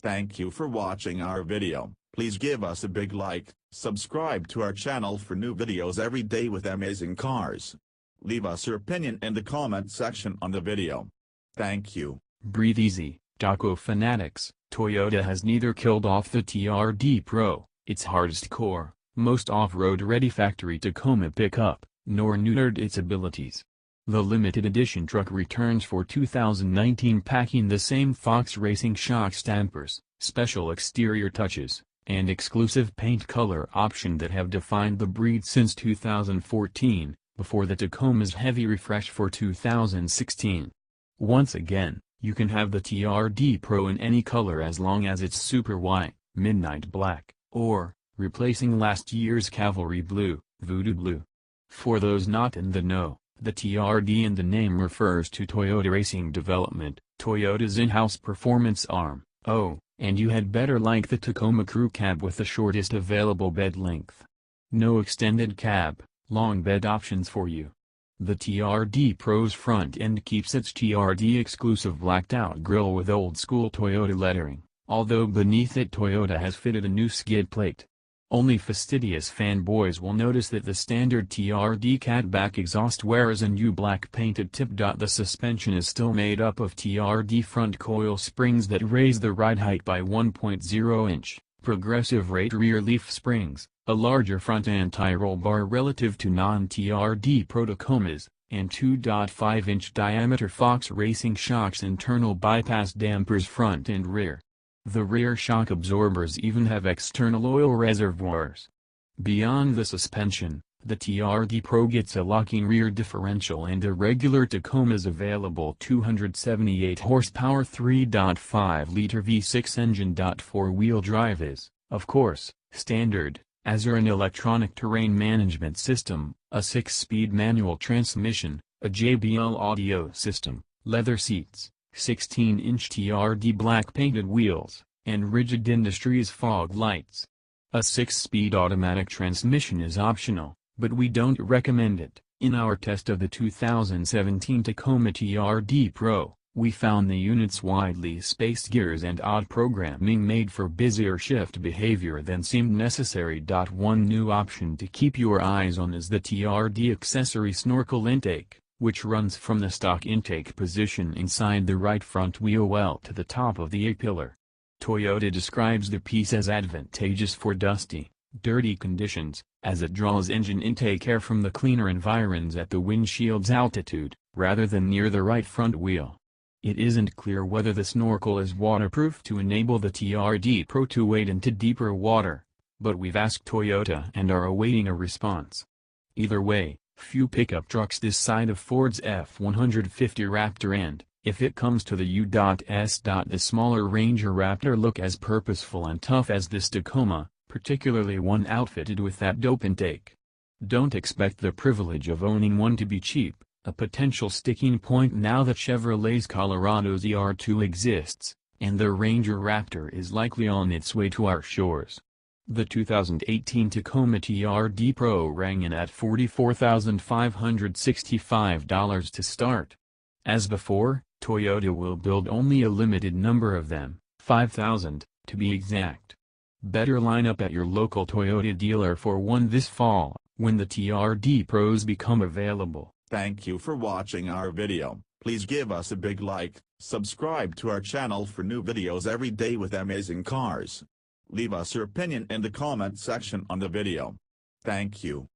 Thank you for watching our video. Please give us a big like, subscribe to our channel for new videos every day with amazing cars. Leave us your opinion in the comment section on the video. Thank you. Breathe easy, Taco fanatics. Toyota has neither killed off the TRD Pro, its hardest core, most off-road ready factory Tacoma pickup, nor neutered its abilities. The limited edition truck returns for 2019 packing the same Fox Racing Shox stampers, special exterior touches, and exclusive paint color option that have defined the breed since 2014, before the Tacoma's heavy refresh for 2016. Once again, you can have the TRD Pro in any color as long as it's super white, midnight black, or, replacing last year's Cavalry Blue, Voodoo Blue. For those not in the know, the TRD in the name refers to Toyota Racing Development, Toyota's in-house performance arm. Oh, and you had better like the Tacoma crew cab with the shortest available bed length. No extended cab, long bed options for you. The TRD Pro's front end keeps its TRD-exclusive blacked-out grille with old-school Toyota lettering, although beneath it Toyota has fitted a new skid plate. Only fastidious fanboys will notice that the standard TRD catback exhaust wears a new black-painted tip.The. The suspension is still made up of TRD front coil springs that raise the ride height by 1.0 inch, progressive rate rear leaf springs, a larger front anti-roll bar relative to non-TRD Pro Tacomas, and 2.5-inch diameter Fox Racing Shox internal bypass dampers front and rear. The rear shock absorbers even have external oil reservoirs. Beyond the suspension, the TRD Pro gets a locking rear differential and a regular Tacoma's available 278 horsepower 3.5-liter V6 engine.Four-wheel drive is, of course, standard, as are an electronic terrain management system, a 6-speed manual transmission, a JBL audio system, leather seats, 16-inch TRD black-painted wheels, and Rigid Industries fog lights. A 6-speed automatic transmission is optional, but we don't recommend it. In our test of the 2017 Tacoma TRD Pro, we found the unit's widely spaced gears and odd programming made for busier shift behavior than seemed necessary. One new option to keep your eyes on is the TRD accessory snorkel intake, which runs from the stock intake position inside the right front wheel well to the top of the A-pillar. Toyota describes the piece as advantageous for dusty, dirty conditions, as it draws engine intake air from the cleaner environs at the windshield's altitude, rather than near the right front wheel. It isn't clear whether the snorkel is waterproof to enable the TRD Pro to wade into deeper water, but we've asked Toyota and are awaiting a response. Either way, few pickup trucks this side of Ford's F-150 Raptor and, if it comes to the U.S. The smaller Ranger Raptor look as purposeful and tough as this Tacoma, particularly one outfitted with that dope intake. Don't expect the privilege of owning one to be cheap, a potential sticking point now that Chevrolet's Colorado's ER2 exists, and the Ranger Raptor is likely on its way to our shores. The 2018 Tacoma TRD Pro rang in at $44,565 to start. As before, Toyota will build only a limited number of them, 5,000, to be exact. Better line up at your local Toyota dealer for one this fall, when the TRD Pros become available. Thank you for watching our video. Please give us a big like, subscribe to our channel for new videos every day with amazing cars. Leave us your opinion in the comment section on the video. Thank you.